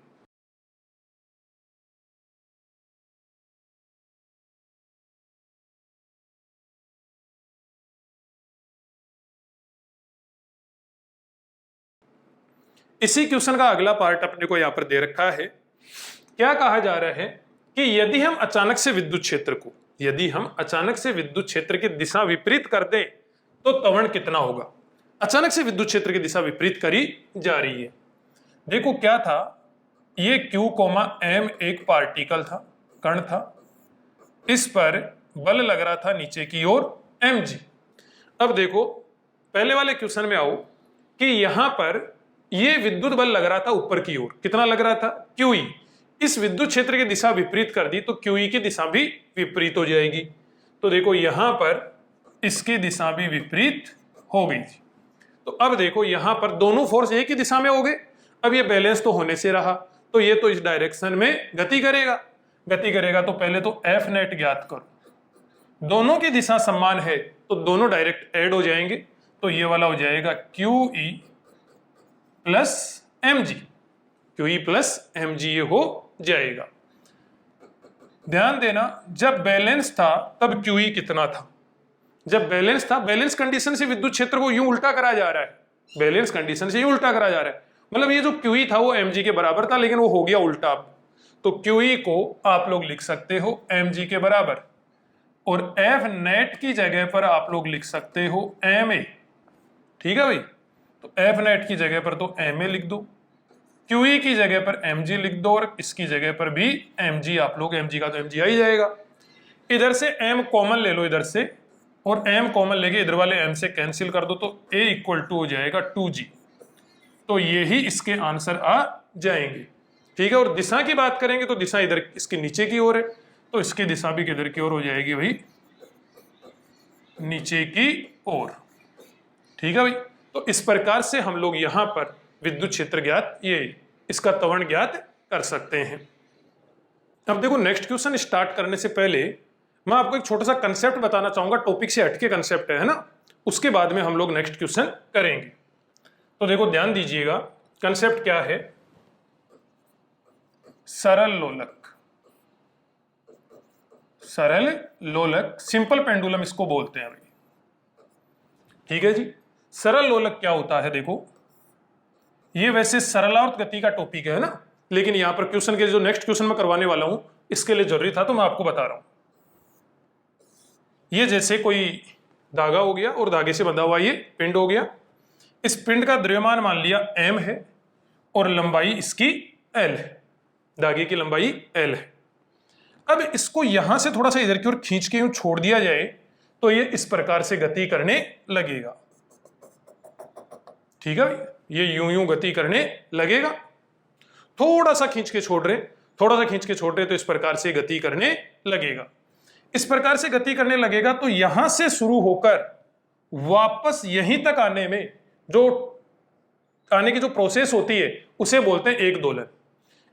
इसी क्वेश्चन का अगला पार्ट अपने को यहां पर दे रखा है। क्या कहा जा रहा है कि यदि हम अचानक से विद्युत क्षेत्र की दिशा विपरीत कर दें तो त्वरण कितना होगा? अचानक से विद्युत क्षेत्र की दिशा विपरीत करी जा रही है। देखो, क्या था, ये Q कोमा M एक पार्टिकल था, कण था, इस पर बल लग रहा था नीचे की ओर mg। अब देखो, पहले वाले क्वेश्चन में आओ कि यहां पर ये विद्युत बल लग रहा था ऊपर की ओर, कितना लग रहा था? QE। इस विद्युत क्षेत्र की दिशा विपरीत कर दी तो QE की दिशा भी विपरीत हो जाएगी। तो देखो, यहां पर इसकी दिशा भी विपरीत हो गई थी। तो अब देखो, यहां पर दोनों फोर्स एक ही दिशा में हो गए। अब ये बैलेंस तो होने से रहा, तो ये तो इस डायरेक्शन में गति करेगा। तो पहले तो F नेट ज्ञात करो, दोनों की दिशा समान है तो दोनों डायरेक्ट ऐड हो जाएंगे। तो ये वाला हो जाएगा QE plus mg, QE plus mg ये हो जाएगा। ध्यान देना, जब बैलेंस था तब QE कितना था? जब बैलेंस था, बैलेंस कंडीशन से विद्युत क्षेत्र को यूं उल्टा करा जा रहा है, बैलेंस कंडीशन से यूं उल्टा करा जा रहा है। मतलब ये जो QE था वो mg के बराबर था, लेकिन वो हो गया उल्टा। तो QE को आप लोग लिख सकते हो mg के बराबर। और एफ नेट की जगह पर आप लोग लिख सकते हो एम ए। ठीक है भाई, तो एफ नेट की जगह पर तो एम ए लिख दो, क्यूई की जगह पर एम जी लिख दो, और इसकी जगह पर भी एम जी, आप लोग एम जी का तो एम जी आ ही जाएगा। इधर से एम कॉमन ले लो इधर से, और एम कॉमन लेके इधर वाले एम से कैंसिल कर दो, तो ए इक्वल टू हो जाएगा 2g। तो ये ही इसके आंसर आ जाएंगे। ठीक है, और दिशा की बात करेंगे तो दिशा इधर इसके नीचे की ओर है, तो इसकी दिशा भी किधर की ओर हो जाएगी भाई, नीचे की ओर। ठीक है भाई, तो इस प्रकार से हम लोग यहां पर विद्युत क्षेत्र ज्ञात, ये इसका त्वरण ज्ञात कर सकते हैं। अब देखो, नेक्स्ट क्वेश्चन स्टार्ट करने से पहले मैं आपको एक छोटा सा कंसेप्ट बताना चाहूंगा, टॉपिक से हटके कंसेप्ट है ना, उसके बाद में हम लोग नेक्स्ट क्वेश्चन करेंगे। तो देखो ध्यान दीजिएगा, कंसेप्ट क्या है, सरल लोलक। सरल लोलक, सिंपल पेंडुलम इसको बोलते हैं भाई। ठीक है जी, सरल लोलक क्या होता है, देखो ये वैसे सरलावर्त गति का टॉपिक है ना, लेकिन यहां पर क्वेश्चन के जो नेक्स्ट क्वेश्चन में करवाने वाला हूं इसके लिए जरूरी था, तो मैं आपको बता रहा हूं। ये जैसे कोई धागा हो गया और धागे से बंधा हुआ ये पिंड हो गया, इस पिंड का द्रव्यमान मान लिया m है और लंबाई इसकी l है, धागे की लंबाई l है। अब इसको यहां से थोड़ा सा इधर की ओर खींच के यूं छोड़ दिया जाए तो ये इस प्रकार से गति करने लगेगा। ठीक है भाई, ये यूं यूं गति करने लगेगा। थोड़ा सा खींच के छोड़ रहे, थोड़ा सा खींच के छोड़ रहे, तो इस प्रकार से गति करने लगेगा। इस प्रकार से गति करने लगेगा तो यहां से शुरू होकर वापस यहीं तक आने में जो आने की जो प्रोसेस होती है उसे बोलते हैं एक दोलन।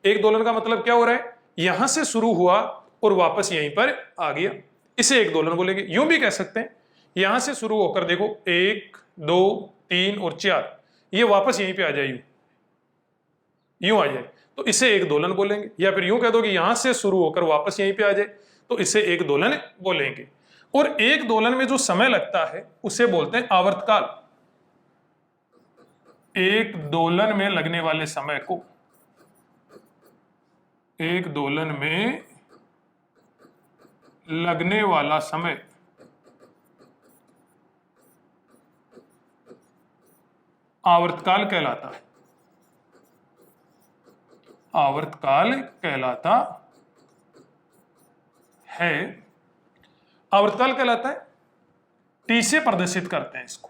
एक दोलन का मतलब क्या हो रहा है, यहां से शुरू हुआ और वापस यहीं पर आ गया, इसे एक दोलन बोलेंगे। यूं भी कह सकते हैं, यहां से शुरू होकर देखो 1 2 3 और 4, ये वापस यहीं पे आ जाए, यूं आ जाए, तो इसे एक दोलन बोलेंगे। या फिर यूं कह दो कि यहां से शुरू होकर वापस यहीं पे आ जाए, तो इसे एक दोलन बोलेंगे। और एक दोलन में जो समय लगता है उसे बोलते हैं आवर्तकाल। एक दोलन में लगने वाले समय को, एक दोलन में लगने वाला समय आवर्तकाल कहलाता है। आवर्तकाल कहलाता है, आवर्तकाल कहलाता है। टी से प्रदर्शित करते हैं इसको।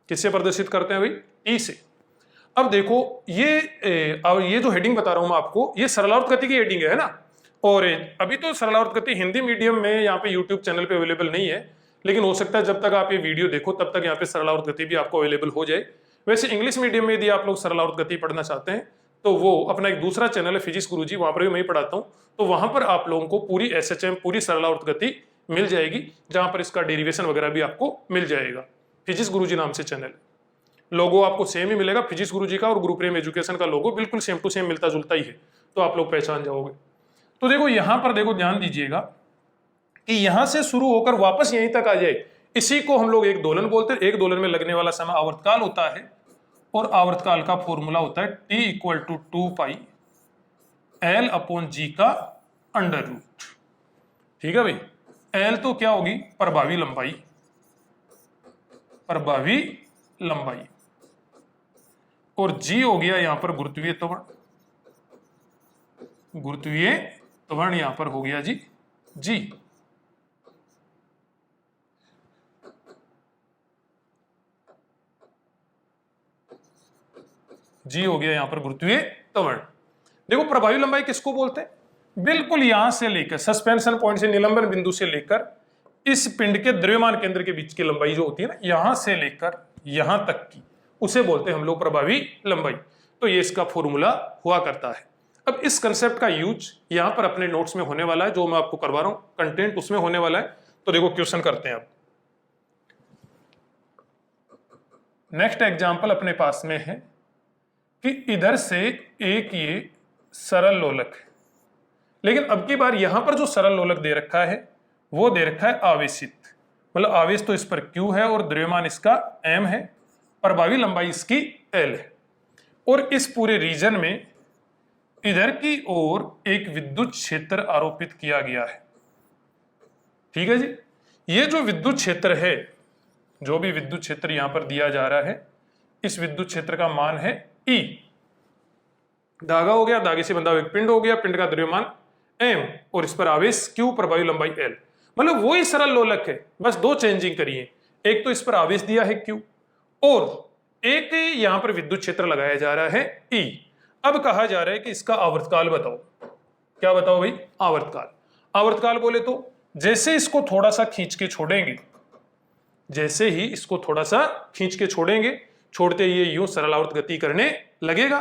किससे प्रदर्शित करते हैं भाई, टी से। अब देखो ये जो हेडिंग बता रहा हूं मैं आपको, ये सरलावर्त गति की हेडिंग है ना, और अभी तो सरलावर्त गति हिंदी मीडियम में यहाँ पे यूट्यूब चैनल पे अवेलेबल नहीं है, लेकिन हो सकता है जब तक आप ये वीडियो देखो तब तक यहाँ पे सरलावर्त गति भी आपको अवेलेबल हो जाए। वैसे इंग्लिश मीडियम में यदि आप लोग सरलावर्त गति पढ़ना चाहते हैं तो वो अपना एक दूसरा चैनल है फिजिक्स गुरुजी, वहां पर भी मैं ही पढ़ाता हूँ, तो वहां पर आप लोगों को पूरी SHM पूरी सरलावर्त गति मिल जाएगी, जहां पर इसका डेरिवेशन वगैरह भी आपको मिल जाएगा। फिजिक्स गुरुजी नाम से चैनल, लोगो आपको सेम ही मिलेगा फिजिक्स गुरुजी का, और गुरु प्रेम एजुकेशन का लोगो बिल्कुल सेम टू सेम मिलता जुलता ही है, तो आप लोग पहचान जाओगे। तो देखो यहां पर देखो ध्यान दीजिएगा कि यहां से शुरू होकर वापस यहीं तक आ जाए, इसी को हम लोग एक दोलन बोलते हैं। एक दोलन में लगने वाला समय आवर्तकाल होता है, और आवर्तकाल का फॉर्मूला होता है T equal to 2 pi L upon G का अंडर रूट। ठीक है भाई, L तो क्या होगी, प्रभावी लंबाई, प्रभावी लंबाई, और G हो गया यहां पर गुरुत्वीय त्वरण, गुरुत्वीय त्वरण यहां पर हो गया जी G। G हो गया यहां पर गुरुत्वीय त्वरण। देखो प्रभावी लंबाई किसको बोलते हैं, बिल्कुल यहां से लेकर सस्पेंशन पॉइंट से, निलंबन बिंदु से लेकर इस पिंड के द्रव्यमान केंद्र के बीच की लंबाई जो होती है ना, यहां से लेकर यहां तक की, उसे बोलते हैं हम लोग प्रभावी लंबाई। तो ये इसका फॉर्मूला हुआ करता है। अब इस कंसेप्ट का यूज यहां पर अपने नोट्स में होने वाला है, जो मैं आपको करवा रहा हूं कंटेंट उसमें होने वाला है। तो देखो क्वेश्चन करते हैं अब। नेक्स्ट एग्जाम्पल अपने पास में है कि इधर से एक ये सरल लोलक है, लेकिन अब की बार यहां पर जो सरल लोलक दे रखा है वो दे रखा है आवेशित, मतलब आवेश तो इस पर Q है और द्रव्यमान इसका M है, प्रभावी लंबाई इसकी L है, और इस पूरे रीजन में इधर की ओर एक विद्युत क्षेत्र आरोपित किया गया है। ठीक है जी, ये जो विद्युत क्षेत्र है, जो भी विद्युत क्षेत्र यहां पर दिया जा रहा है, इस विद्युत क्षेत्र का मान है E। धागा हो गया, धागे से बंधा हुआ एक पिंड हो गया, पिंड का द्रव्यमान M और इस पर आवेश Q, प्रभावी लंबाई L। मतलब वही सरल लोलक है, बस दो चेंजिंग करिए। एक तो इस पर आवेश दिया है Q और एक यहां पर विद्युत क्षेत्र लगाया जा रहा है E। अब कहा जा रहा है कि इसका आवर्तकाल बताओ। क्या बताओ भाई? आवर्तकाल। आवर्तकाल बोले तो जैसे इसको थोड़ा सा खींच के छोड़ेंगे, जैसे ही इसको थोड़ा सा खींच के छोड़ेंगे, छोड़ते ही ये यूं सरलावर्त गति करने लगेगा।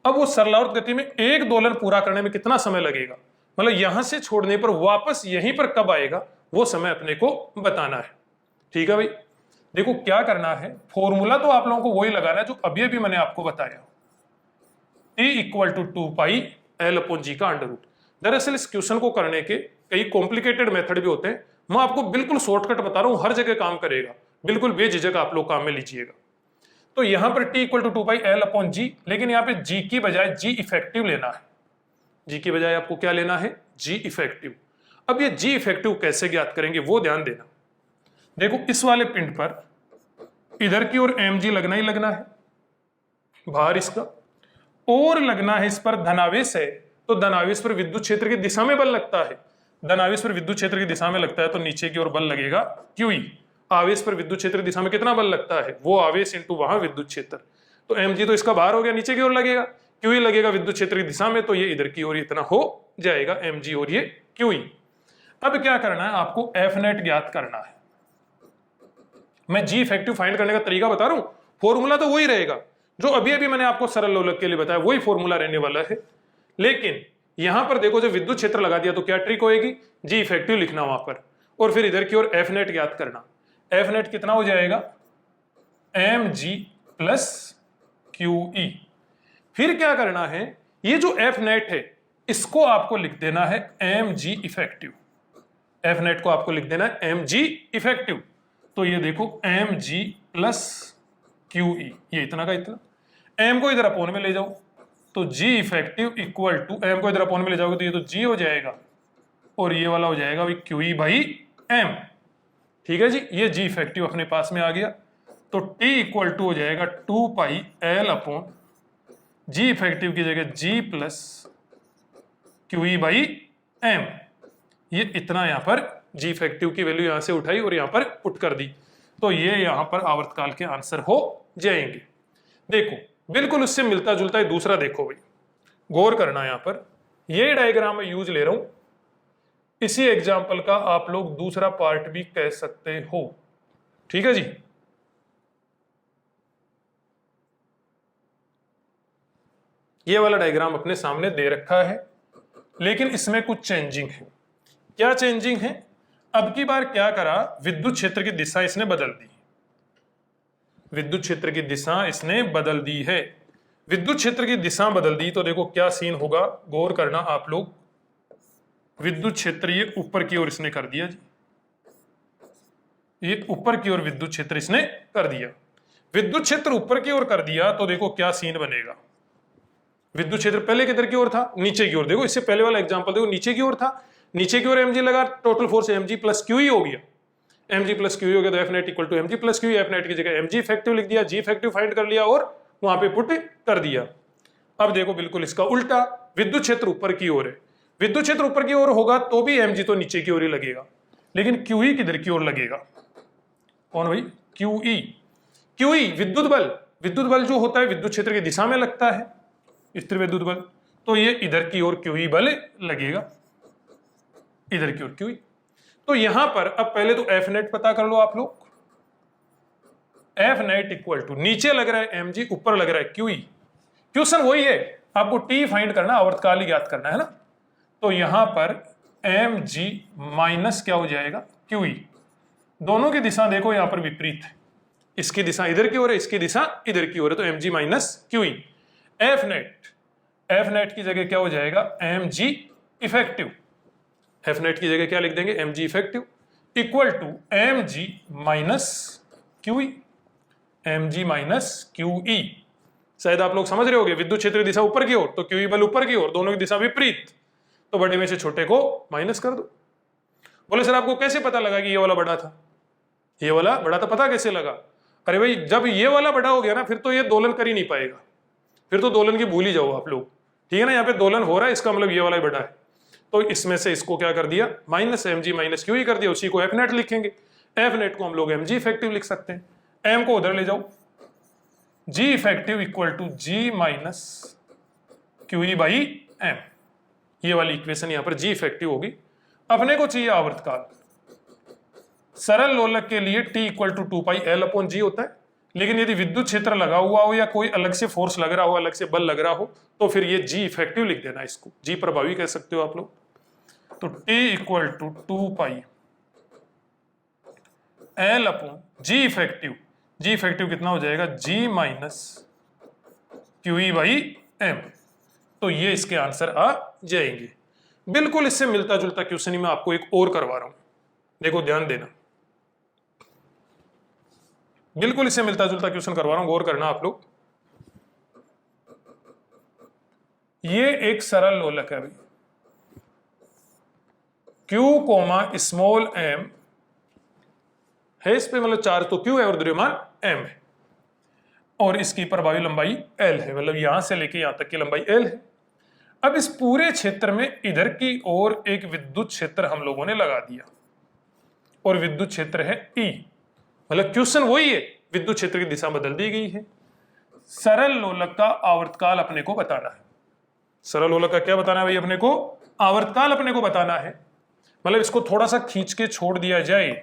अब वो सरलावर्त गति में एक दोलन पूरा करने में कितना समय लगेगा, मतलब यहां से छोड़ने पर वापस यहीं पर कब आएगा, वो समय अपने को बताना है। ठीक है भाई, देखो क्या करना है, फॉर्मूला तो आप लोगों को वही लगाना है जो अभी अभी मैंने आपको बताया, T equal to 2 pi L upon G का अंडर रूट। दरअसल इस क्वेश्चन को करने के कई कॉम्प्लिकेटेड मेथड भी होते हैं, मैं आपको बिल्कुल शॉर्टकट बता रहा हूं, हर जगह काम करेगा, बिल्कुल बेझिझक आप लोग काम में लीजिएगा। तो यहां पर T equal to 2 pi L upon G, लेकिन यहां पे G की बजाय G इफेक्टिव लेना है। G की बजाय आपको क्या लेना है? G effective. अब ये G इफेक्टिव कैसे ज्ञात करेंगे वो ध्यान देना। देखो इस वाले पिंड पर इधर की ओर mg लगना ही लगना है, बाहर इसका, और लगना है इस पर धनावेश है, तो धनावेश पर विद्युत क्षेत्र की दिशा में बल लगता है। धनावेश पर विद्युत क्षेत्र की दिशा में लगता है तो नीचे की ओर बल लगेगा QE। आवेश पर विद्युत क्षेत्र की दिशा में कितना बल लगता है? वो आवेश इंटू वहां विद्युत क्षेत्र, तो mg तो इसका बाहर हो गया, नीचे की ओर लगेगा, QE लगेगा विद्युत क्षेत्र की दिशा में, तो ये इधर की ओर इतना हो जाएगा mg और ये QE। अब क्या करना है, आपको F नेट ज्ञात करना है। मैं G इफेक्टिव फाइंड करने का तरीका बता रहा हूं, फॉर्मूला तो वही रहेगा जो अभी अभी मैंने आपको सरल लोलक के लिए बताया, वही फॉर्मूला रहने वाला है। लेकिन यहां पर देखो जब विद्युत क्षेत्र लगा दिया तो क्या ट्रिक होएगी, G इफेक्टिव लिखना वहां पर, और फिर इधर की ओर F नेट ज्ञात करना। F नेट कितना हो जाएगा? mg plus QE। फिर क्या करना है, ये जो F नेट है इसको आपको लिख देना है mg इफेक्टिव। F नेट को आपको लिख देना है mg इफेक्टिव। तो ये देखो mg प्लस QE, ये इतना का इतना, m को इधर अपोन में ले जाओ तो G effective equal to, m को इधर अपोन में ले जाओगे तो ये तो G हो जाएगा और ये वाला हो जाएगा भाई QE बाई m। ठीक है जी, ये G इफेक्टिव अपने पास में आ गया, तो T इक्वल टू हो जाएगा 2 pi L upon G effective की जगह G plus QE by m। ये इतना यहां पर G इफेक्टिव की वैल्यू यहां से उठाई और यहां पर पुट कर दी, तो ये यहां पर आवर्तकाल के आंसर हो जाएंगे। देखो बिल्कुल उससे मिलता जुलता है दूसरा, देखो भाई गौर करना, यहां पर ये डायग्राम मैं यूज ले रहा हूं, इसी एग्जाम्पल का आप लोग दूसरा पार्ट भी कह सकते हो। ठीक है जी, ये वाला डायग्राम अपने सामने दे रखा है, लेकिन इसमें कुछ चेंजिंग है। क्या चेंजिंग है? अब की बार क्या करा, विद्युत क्षेत्र की दिशा इसने बदल दी, विद्युत क्षेत्र की दिशा इसने बदल दी है। विद्युत क्षेत्र की दिशा बदल दी तो देखो क्या सीन होगा, गौर करना आप लोग। विद्युत क्षेत्र ये ऊपर की ओर इसने कर दिया जी, ये ऊपर की ओर विद्युत क्षेत्र इसने कर दिया। विद्युत क्षेत्र ऊपर की ओर कर दिया तो देखो क्या सीन बनेगा। विद्युत क्षेत्र पहले किधर की ओर था? नीचे की ओर। देखो इससे पहले वाला एग्जांपल देखो, नीचे की ओर था, नीचे की ओर mg लगा, total force mg plus QE हो गया, mg प्लस QE हो गया, तो F net equal to mg plus QE। F net की जगह mg इफेक्टिव लिख दिया, G इफेक्टिव फाइंड कर लिया और वहां पे पुट कर दिया। अब देखो बिल्कुल इसका उल्टा, विद्युत क्षेत्र ऊपर की ओर है, विद्युत क्षेत्र ऊपर की ओर होगा तो भी mg तो नीचे की ओर ही लगेगा, लेकिन QE किधर की ओर लगेगा? कौन भाई? QE। QE विद्युत बल, विद्युत बल जो होता है विद्युत क्षेत्र की दिशा में लगता है, स्थिर विद्युत बल, तो ये इधर की ओर QE बल लगेगा, इधर की ओर QE। तो यहां पर अब पहले तो F नेट पता कर लो आप लोग। F नेट इक्वल टू, नीचे लग रहा है mg, ऊपर लग रहा है QE। क्वेश्चन वही है, आपको T फाइंड करना, आवर्तकाल ही ज्ञात करना है ना। तो यहां पर mg माइनस क्या हो जाएगा? QE। दोनों की दिशा देखो यहां पर विपरीत है, इसकी दिशा इधर की ओर है, इसकी दिशा इधर की ओर है, तो mg minus QE। F net की जगह क्या हो जाएगा? mg effective. F नेट की जगह क्या लिख देंगे? mg effective equal to mg minus QE, mg minus QE। शायद आप लोग समझ रहे होंगे, विद्युत क्षेत्र की दिशा ऊपर की ओर तो QE बल ऊपर की ओर, दोनों की दिशा विपरीत, तो बड़े में से छोटे को माइनस कर दो। बोले सर आपको कैसे पता लगा कि ये वाला बड़ा था? ये वाला बड़ा था, पता कैसे लगा? अरे भाई जब ये वाला बड़ा हो गया ना, फिर तो ये दोलन कर ही नहीं पाएगा, फिर तो दोलन की भूल ही जाओ आप लोग, ठीक है ना। यहाँ पे दोलन हो रहा है, इसका मतलब ये वाला ही बड़ा है। तो इसमें से इसको क्या कर दिया, minus m g minus q ही कर दिया, उसी को एफ नेट लिखेंगे। एफ नेट को हम लोग एम जी इफेक्टिव लिख सकते हैं, एम को उधर ले जाओ, g effective equal to g minus q E by m. ये वाली इक्वेशन यहां पर जी इफेक्टिव होगी। अपने को चाहिए आवर्तकाल। सरल लोलक के लिए T equal to 2 pi L upon g होता है, लेकिन यदि विद्युत क्षेत्र लगा हुआ हो या कोई अलग से फोर्स लग रहा हो, अलग से बल लग रहा हो, तो फिर ये जी इफेक्टिव लिख देना, इसको जी प्रभावी कह सकते हो आप लोग। तो T equal to 2 pi L upon ji effective. G effective कितना हो जाएगा, g minus q E by m. तो ये इसके आंसर आ जाएंगे। बिल्कुल इससे मिलता जुलता क्वेश्चन ही मैं आपको एक और करवा रहा हूं, देखो ध्यान देना, बिल्कुल इससे मिलता जुलता क्वेश्चन करवा रहा हूं, गौर करना आप लोग। ये एक सरल लोलक है भाई, Q कोमा स्मॉल m है, इस पे मतलब चार्ज तो Q है और द्रव्यमान m है, और इसकी प्रभावी लंबाई L है, मतलब यहां से लेके यहां तक की लंबाई L है। अब इस पूरे क्षेत्र में इधर की ओर एक विद्युत क्षेत्र हम लोगों ने लगा दिया, और विद्युत क्षेत्र है E, मतलब क्वेश्चन वही है, विद्युत क्षेत्र की दिशा बदल दी गई है। सरल लोलक का आवर्तकाल अपने को बताना है। सरल लोलक का क्या बताना है भाई अपने को, आवर्तकाल अपने को बताना है। मतलब इसको थोड़ा सा खींच के छोड़ दिया जाए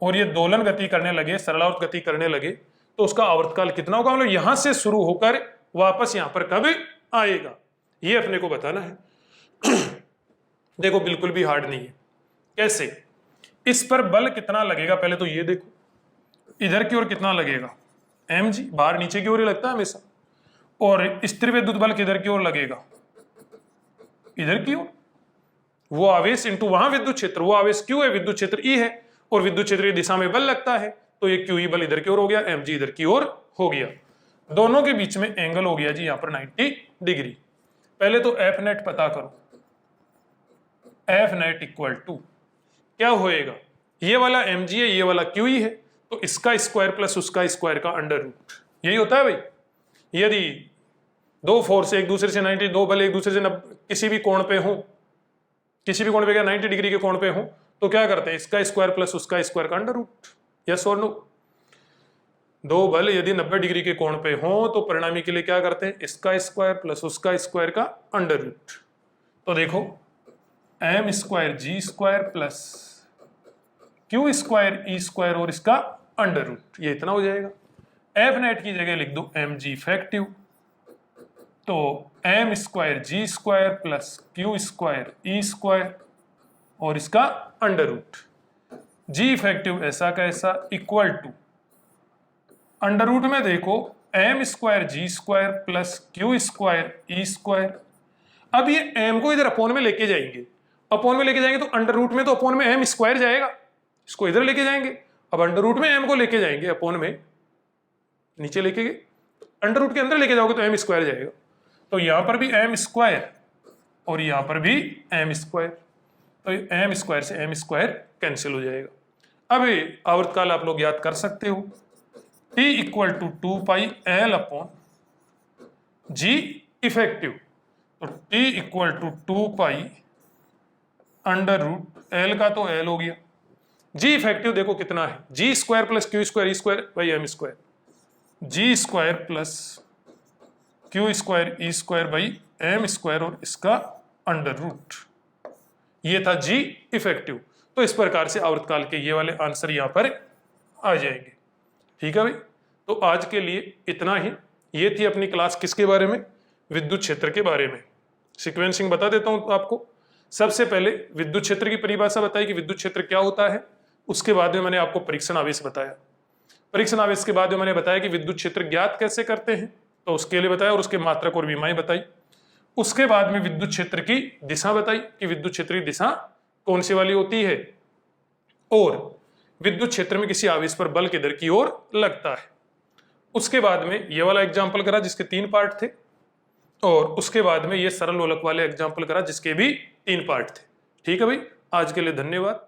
और ये दोलन गति करने लगे, सरलावर्त गति करने लगे, तो उसका आवर्तकाल कितना होगा, मतलब यहां से शुरू होकर वापस यहां पर कब आएगा, ये अपने को बताना है। देखो बिल्कुल भी हार्ड नहीं है। कैसे, इस पर बल कितना लगेगा, पहले तो ये देखो, इधर की ओर कितना लगेगा, एम जी, बाहर नीचे की ओर ही लगता है हमेशा, और स्थिर विद्युत बल किधर की ओर लगेगा, इधर की ओर। वो आवेश इंटू वहां विद्युत क्षेत्र, वो आवेश क्यू है, विद्युत क्षेत्र ई है, और विद्युत क्षेत्र की दिशा में बल लगता है, तो ये क्यू ई बल इधर की ओर हो गया, एम जी इधर की ओर हो गया। दोनों के बीच में एंगल हो गया जी यहाँ पर 90 डिग्री। पहले तो एफ नेट पता करो, एफ नेट इक्वल टू क्या होएगा, ये वाला एम जी है, ये वाला क्यू ई है, तो इसका स्क्वायर प्लस उसका स्क्वायर का अंडर रूट, यही होता है भाई। यदि दो फोर्स एक दूसरे से 90, दो बल एक दूसरे से किसी भी कोण पे हो, किसी भी कोण पे क्या 90 डिग्री के कोण पे हो, तो क्या करते हैं, इसका स्क्वायर प्लस उसका स्क्वायर का अंडर रूट, यस और नो। दो बल यदि 90 डिग्री के कोण पे हो तो परिणामी के लिए क्या करते हैं, इसका स्क्वायर प्लस उसका स्क्वायर का अंडर रूट। तो देखो M square G square plus Q square E square और इसका अंडर रूट, ये इतना हो जाएगा। एफ नेट की जगह लिख दो एम जी इफेक्टिव, तो M square G square plus Q square E square और इसका अंडर रूट। जी इफेक्टिव ऐसा का ऐसा इक्वल टू अंडर रूट में देखो M square G square plus Q square E square. अब ये एम को इधर अपोन में लेके जाएंगे, अपोन में लेके जाएंगे तो अंडर रूट में तो अपोन में एम स्क्वायर जाएगा, इसको इधर लेके जाएंगे। अब अंडर रूट में एम को लेके जाएंगे, अपोन में नीचे लेके गए, अंडर रूट के अंदर लेके जाओगे तो एम स्क्वायर जाएगा, तो यहां पर भी एम स्क्वायर और यहां पर भी एम स्क्वायर, तो एम स्क्वायर से एम स्क्वायर कैंसिल हो जाएगा। अब आवर्तकाल आप लोग याद कर सकते हो, T equal to 2 pi L upon ji effective, तो T equal to 2 pi under root L का तो एल हो गया, जी इफेक्टिव देखो कितना है, G square plus Q square E square by M square, G square plus Q square E square by M square और इसका अंडर रूट, ये था जी इफेक्टिव। तो इस प्रकार से आवर्तकाल के ये वाले आंसर यहां पर आ जाएंगे। ठीक है भाई, तो आज के लिए इतना ही। ये थी अपनी क्लास किसके बारे में, विद्युत क्षेत्र के बारे में। सीक्वेंसिंग बता देता हूं आपको। सबसे पहले विद्युत क्षेत्र की परिभाषा बताई कि विद्युत क्षेत्र क्या होता है, उसके बाद में मैंने आपको परीक्षण आवेश बताया, परीक्षण आवेश के बाद में मैंने बताया कि विद्युत क्षेत्र ज्ञात कैसे करते हैं, तो उसके लिए बताया, और उसके मात्रक और विमाएं बताई। उसके बाद में विद्युत क्षेत्र की दिशा बताई कि विद्युत क्षेत्र की दिशा कौन सी वाली होती है, और विद्युत क्षेत्र में किसी आवेश पर बल किधर की ओर लगता है। उसके बाद में ये वाला एग्जाम्पल करा जिसके 3 पार्ट थे, और उसके बाद में ये सरल लोलक वाले एग्जाम्पल करा जिसके भी 3 पार्ट थे। ठीक है भाई, आज के लिए धन्यवाद।